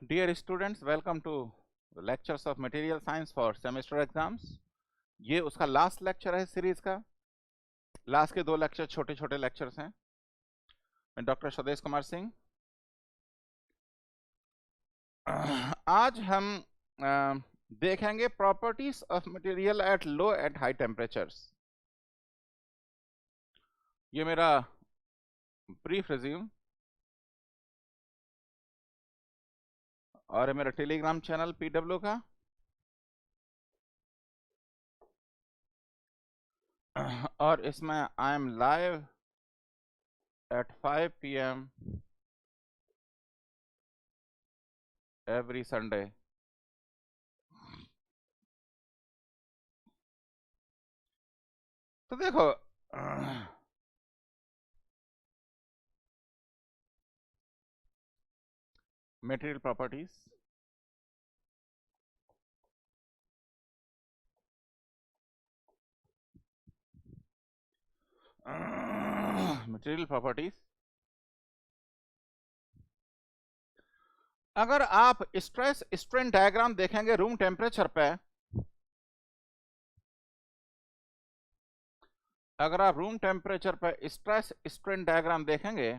Dear students, welcome to the lectures of material science for semester exams. ये उसका last lecture है series का। Last के 2 lecture छोटे छोटे लेक्चर्स हैं। मैं डॉक्टर स्वदेश कुमार सिंह। आज हम देखेंगे properties of material at low and high temperatures. ये मेरा ब्रीफ रिज्यूम और मेरा टेलीग्राम चैनल PW का। और इसमें I am live at 5 PM every Sunday. तो देखो, मटेरियल प्रॉपर्टीज, मटेरियल प्रॉपर्टीज। अगर आप स्ट्रेस स्ट्रेन डायग्राम देखेंगे रूम टेम्परेचर पे, अगर आप रूम टेम्परेचर पे स्ट्रेस स्ट्रेन डायग्राम देखेंगे,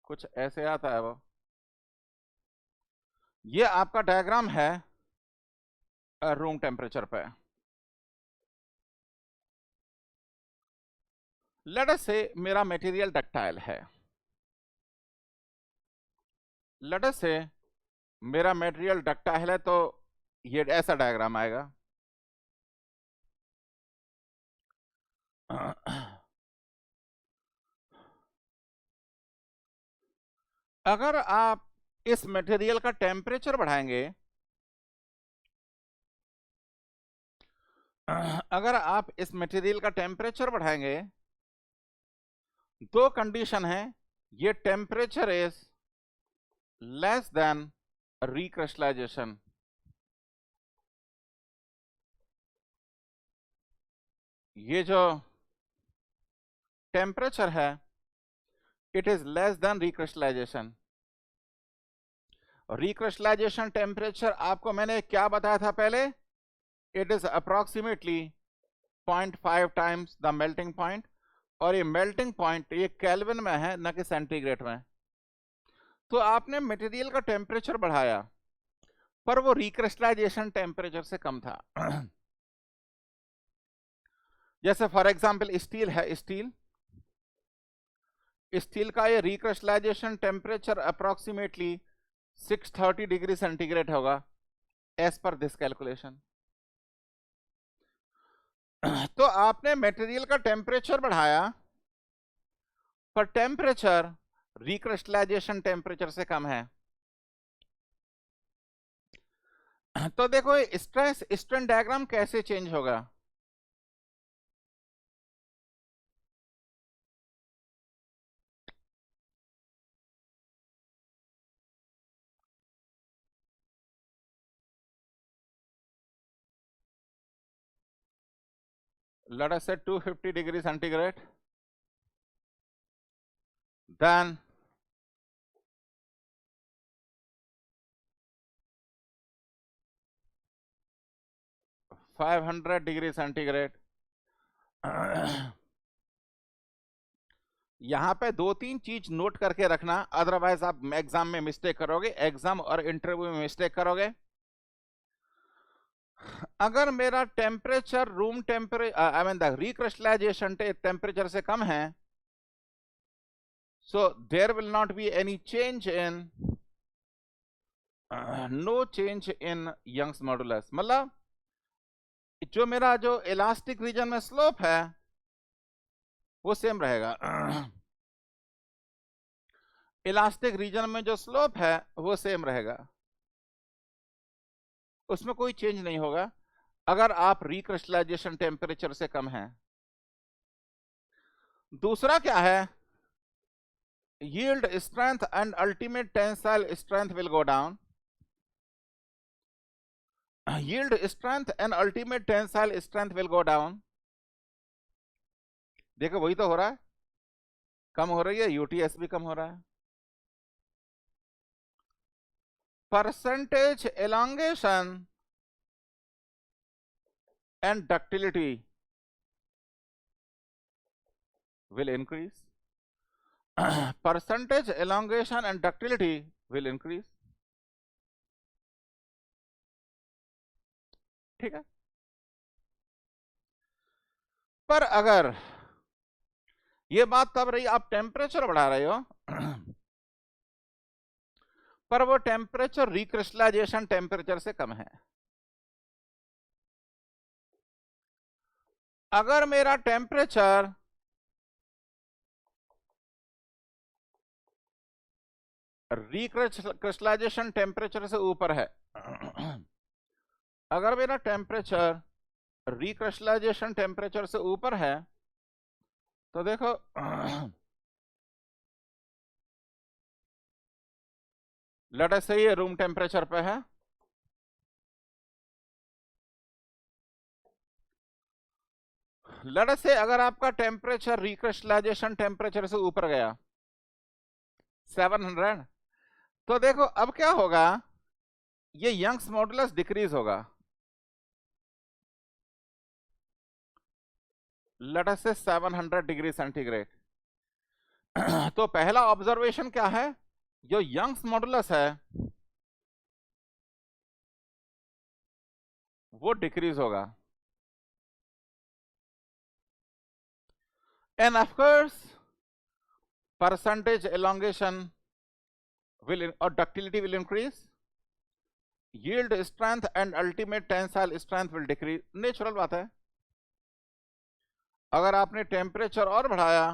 कुछ ऐसे आता है। वो ये आपका डायग्राम है रूम टेम्परेचर पे। लेट अस से मेरा मटेरियल डक्टाइल है। लेट अस से मेरा मटेरियल डक्टाइल है, तो ये ऐसा डायग्राम आएगा। अगर आप इस मटेरियल का टेम्परेचर बढ़ाएंगे, अगर आप इस मटेरियल का टेम्परेचर बढ़ाएंगे, 2 कंडीशन है। ये temperature is less than recrystallisation. ये जो टेम्परेचर है, it is less than recrystallisation. Recrystallisation temperature आपको मैंने क्या बताया था पहले? It is approximately 0.5 times the melting point. और ये मेल्टिंग पॉइंट ये केल्विन में है, न कि सेंटीग्रेड में। तो आपने मटेरियल का टेम्परेचर बढ़ाया, पर वो रिक्रिस्टलाइजेशन टेम्परेचर से कम था। जैसे फॉर एग्जांपल स्टील है। स्टील का ये recrystallisation temperature approximately 630 degree centigrade होगा एज पर दिस कैलकुलेशन। तो आपने मटेरियल का टेम्परेचर बढ़ाया, पर टेम्परेचर रिक्रिस्टलाइजेशन टेम्परेचर से कम है। तो देखो स्ट्रेस स्ट्रेन डायग्राम कैसे चेंज होगा। Let us say 250 degree centigrade, then 500 degree centigrade. यहां पे 2-3 चीज नोट करके रखना, अदरवाइज आप एग्जाम में मिस्टेक करोगे, एग्जाम और इंटरव्यू में मिस्टेक करोगे। अगर मेरा temperature room temperature I mean the recrystallisation temperature से कम है, so there will not be any change in no change in Young's modulus. मतलब जो मेरा जो इलास्टिक रीजन में स्लोप है वो सेम रहेगा। इलास्टिक रीजन में जो स्लोप है वो सेम रहेगा, उसमें कोई चेंज नहीं होगा अगर आप रिक्रिस्टलाइजेशन टेम्परेचर से कम है। दूसरा क्या है? yield strength and ultimate tensile strength will go down. Yield strength and ultimate tensile strength will go down. देखो वही तो हो रहा है, कम हो रही है, यूटीएस भी कम हो रहा है। percentage elongation and ductility will increase. Percentage elongation and ductility will increase. ठीक है, पर अगर ये बात तब रही आप टेम्परेचर बढ़ा रहे हो पर वो टेम्परेचर रिक्रिस्टलाइजेशन टेम्परेचर से कम है। अगर मेरा टेम्परेचर रिक्रिस्टलाइजेशन टेम्परेचर से ऊपर है अगर मेरा टेम्परेचर रिक्रिस्टलाइजेशन टेम्परेचर से ऊपर है तो देखो लेट अस से ये रूम टेम्परेचर पे है, लेट अस से अगर आपका टेम्परेचर रिक्रिस्टलाइजेशन टेम्परेचर से ऊपर गया 700, तो देखो अब क्या होगा, ये यंग्स मॉडुलस डिक्रीज होगा। लेट अस से 700 डिग्री सेंटीग्रेड। तो पहला ऑब्जर्वेशन क्या है, जो यंग्स मॉडुलस है वो डिक्रीज होगा। End of course percentage elongation will or ductility will increase, yield strength and ultimate tensile strength will decrease। Natural बात है, अगर आपने टेम्परेचर और बढ़ाया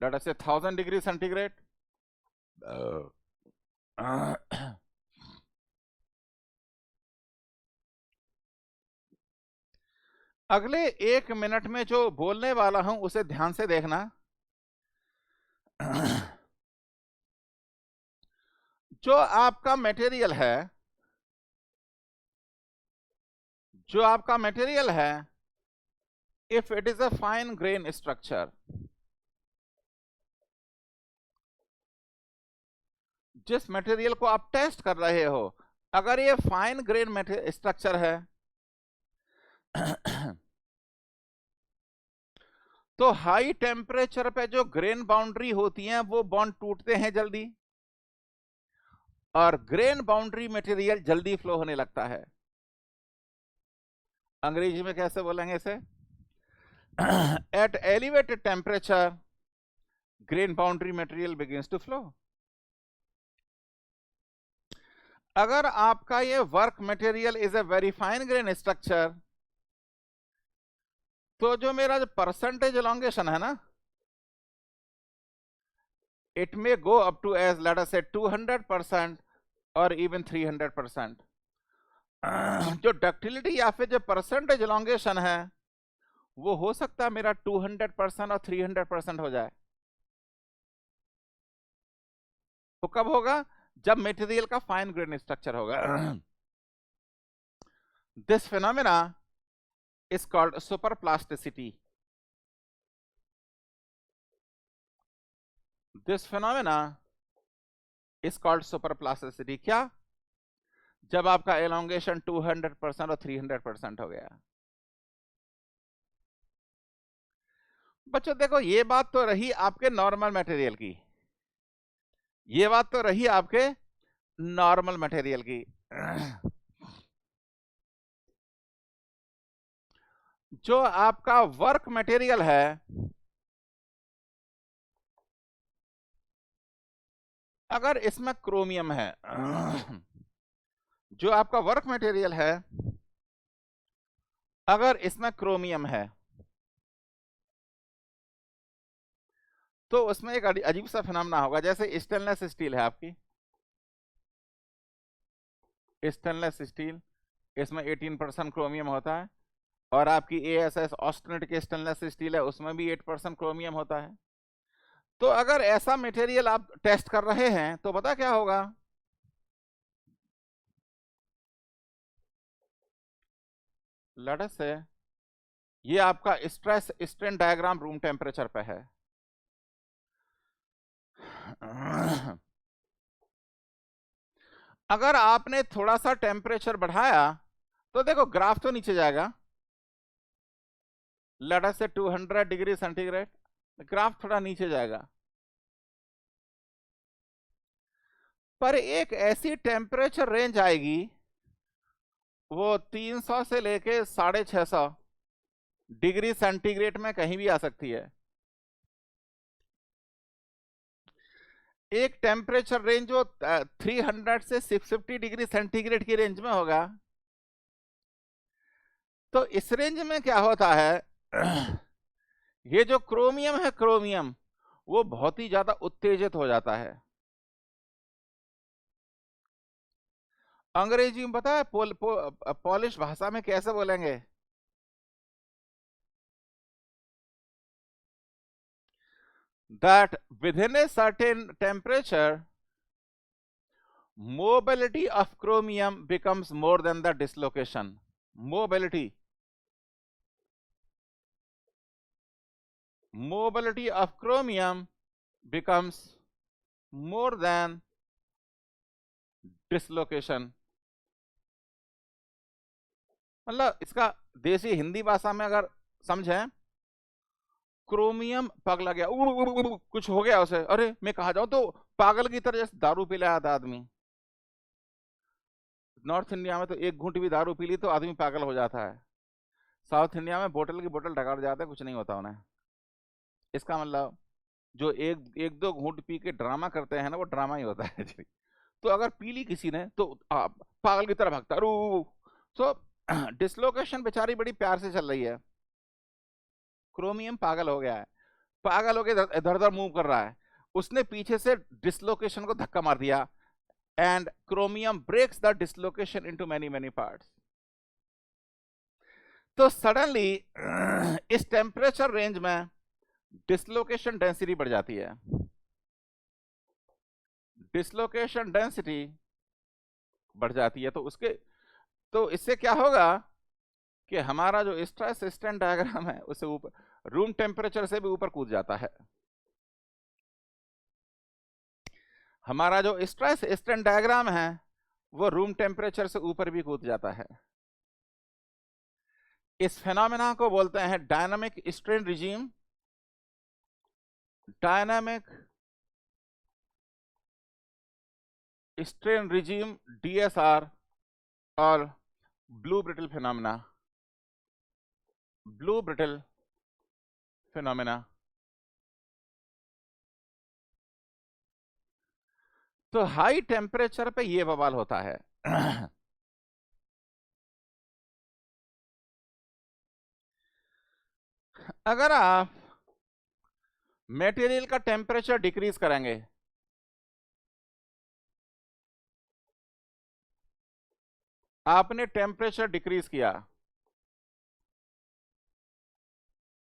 लेट अस से 1000 डिग्री सेंटीग्रेड, अगले 1 मिनट में जो बोलने वाला हूं उसे ध्यान से देखना। जो आपका मटेरियल है, जो आपका मटेरियल है, if it is a fine grain structure, जिस मटेरियल को आप टेस्ट कर रहे हो अगर ये फाइन ग्रेन स्ट्रक्चर है तो हाई टेम्परेचर पे जो ग्रेन बाउंड्री होती हैं वो बॉन्ड टूटते हैं जल्दी और ग्रेन बाउंड्री मटेरियल जल्दी फ्लो होने लगता है। अंग्रेजी में कैसे बोलेंगे इसे, at elevated temperature grain boundary material begins to flow. अगर आपका ये work material is a very fine grain structure, तो जो मेरा जो परसेंटेज एलोंगेशन है ना, it may go up to as let us say 200% और इवन 300%। जो डक्टिलिटी या फिर जो परसेंटेज एलोंगेशन है वो हो सकता है मेरा 200% और 300% हो जाए। तो कब होगा, जब मटेरियल का फाइन ग्रेन स्ट्रक्चर होगा। This phenomena is called superplasticity. This phenomena is called superplasticity। क्या, जब आपका elongation 200% और 300% हो गया। बच्चों देखो ये बात तो रही आपके नॉर्मल मटेरियल की, ये बात तो रही आपके नॉर्मल मटेरियल की। जो आपका वर्क मटेरियल है, अगर इसमें क्रोमियम है, जो आपका वर्क मटेरियल है अगर इसमें क्रोमियम है तो उसमें एक अजीब सा फिनोमेना होगा। जैसे स्टेनलेस स्टील है आपकी, स्टेनलेस स्टील, इसमें 18% क्रोमियम होता है और आपकी ASS ऑस्टेनेट की स्टेनलेस स्टील है उसमें भी 8% क्रोमियम होता है। तो अगर ऐसा मटेरियल आप टेस्ट कर रहे हैं तो पता क्या होगा, लेट अस से ये आपका stress strain diagram room temperature पे है। अगर आपने थोड़ा सा टेम्परेचर बढ़ाया तो देखो ग्राफ तो नीचे जाएगा, late us say 200 degree centigrade, graph थोड़ा नीचे जाएगा। पर एक ऐसी टेम्परेचर रेंज आएगी वो 300 से लेके 650 डिग्री सेंटीग्रेड में कहीं भी आ सकती है। एक टेम्परेचर रेंज जो 300 से 650 डिग्री सेंटीग्रेड की रेंज में होगा। तो इस रेंज में क्या होता है ये जो क्रोमियम है, क्रोमियम वो बहुत ही ज्यादा उत्तेजित हो जाता है। अंग्रेजी में पता है पॉलिश भाषा में कैसे बोलेंगे? That within a certain temperature, mobility of chromium becomes more than the dislocation. Mobility of chromium becomes more than dislocation. मतलब इसका देसी हिंदी भाषा में अगर समझें, क्रोमियम पगला गया, कुछ हो गया उसे, अरे मैं कहा जाऊं, तो पागल की तरह जैसे दारू पी लिया था आदमी। नॉर्थ इंडिया में तो एक घूंट भी दारू पी ली तो आदमी पागल हो जाता है। साउथ इंडिया में बोतल की बोतल ढका जाते हैं, कुछ नहीं होता उन्हें। इसका मतलब जो एक एक दो घूंट पी के ड्रामा करते हैं ना, वो ड्रामा ही होता है जी। तो अगर पी ली किसी ने तो पागल की तरह भागता रू। सो डिसलोकेशन बेचारी बड़ी प्यार से चल रही है, क्रोमियम पागल हो गया है, पागल होके इधर उधर मूव कर रहा है, उसने पीछे से डिसलोकेशन को धक्का मार दिया and chromium breaks the dislocation into many many parts. तो सडनली इस टेम्परेचर रेंज में डिसलोकेशन डेंसिटी बढ़ जाती है। डिसलोकेशन डेंसिटी बढ़ जाती है तो इससे क्या होगा कि हमारा जो स्ट्रेस स्ट्रेन डायग्राम है उसे ऊपर रूम टेम्परेचर से भी ऊपर कूद जाता है। हमारा जो स्ट्रेस स्ट्रेन डायग्राम है वो रूम टेम्परेचर से ऊपर भी कूद जाता है। इस फेनोमेना को बोलते हैं dynamic strain regime, dynamic strain regime DSR, और blue brittle phenomena, blue brittle phenomena. तो हाई टेम्परेचर पे ये बवाल होता है। अगर आप मटेरियल का टेम्परेचर डिक्रीज करेंगे, आपने टेम्परेचर डिक्रीज किया,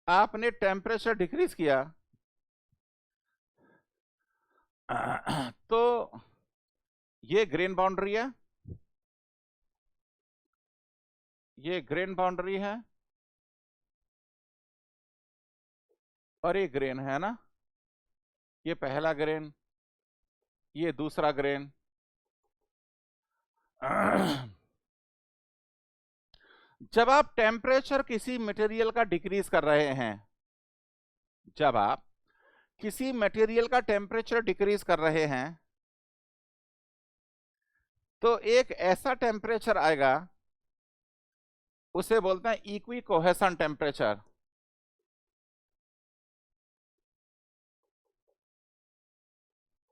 आपने टेम्परेचर डिक्रीज किया, तो ये ग्रेन बाउंड्री है, ये ग्रेन बाउंड्री है, और ये ग्रेन है ना, ये पहला ग्रेन, ये दूसरा ग्रेन। जब आप टेम्परेचर किसी मटेरियल का डिक्रीज कर रहे हैं, जब आप किसी मटेरियल का टेम्परेचर डिक्रीज कर रहे हैं, तो एक ऐसा टेम्परेचर आएगा, उसे बोलते हैं इक्वी कोहेसन टेम्परेचर।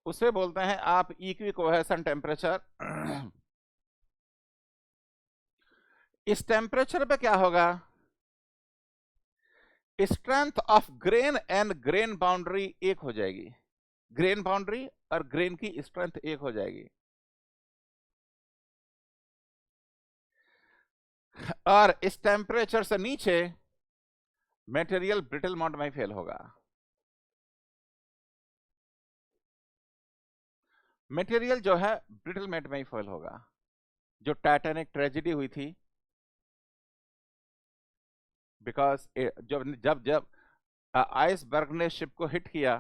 उसे बोलते हैं आप इक्वी कोहेसन टेम्परेचर। इस टेम्परेचर पे क्या होगा, strength of grain and grain boundary एक हो जाएगी, ग्रेन बाउंड्री और ग्रेन की स्ट्रेंथ एक हो जाएगी, और इस टेम्परेचर से नीचे मटेरियल ब्रिटल मोड में फेल होगा। मटेरियल जो है ब्रिटल मोड में ही फेल होगा। जो टाइटैनिक ट्रेजेडी हुई थी, बिकॉज जब जब जब आइसबर्ग ने शिप को हिट किया,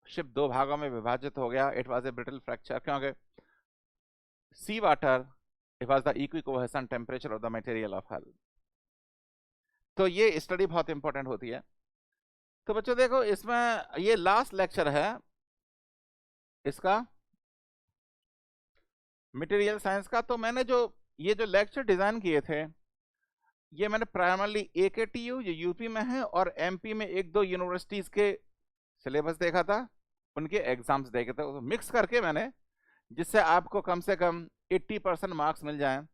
शिप दो भागों में विभाजित हो गया, it was a brittle fracture, क्योंकि sea water was the equicohesion temperature of the material of hull. तो ये स्टडी बहुत इंपॉर्टेंट होती है। तो बच्चों देखो, इसमें ये लास्ट लेक्चर है इसका मटेरियल साइंस का। तो मैंने ये जो लेक्चर डिजाइन किए थे, ये मैंने प्राइमरली AKTU जो यूपी में है और MP में एक दो यूनिवर्सिटीज के सिलेबस देखा था, उनके एग्जाम्स देखे थे, तो मिक्स करके मैंने, जिससे आपको कम से कम 80% मार्क्स मिल जाएं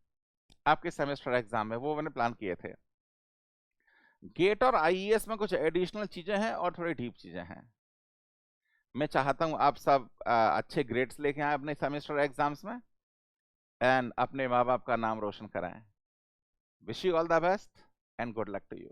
आपके सेमेस्टर एग्जाम में, वो मैंने प्लान किए थे। गेट और IES में कुछ एडिशनल चीजें हैं और थोड़ी डीप चीजें हैं। मैं चाहता हूं आप सब अच्छे ग्रेड्स लेके आए अपने सेमेस्टर एग्जाम्स में एंड अपने माँ बाप का नाम रोशन कराएं। Wish you all the best and good luck to you.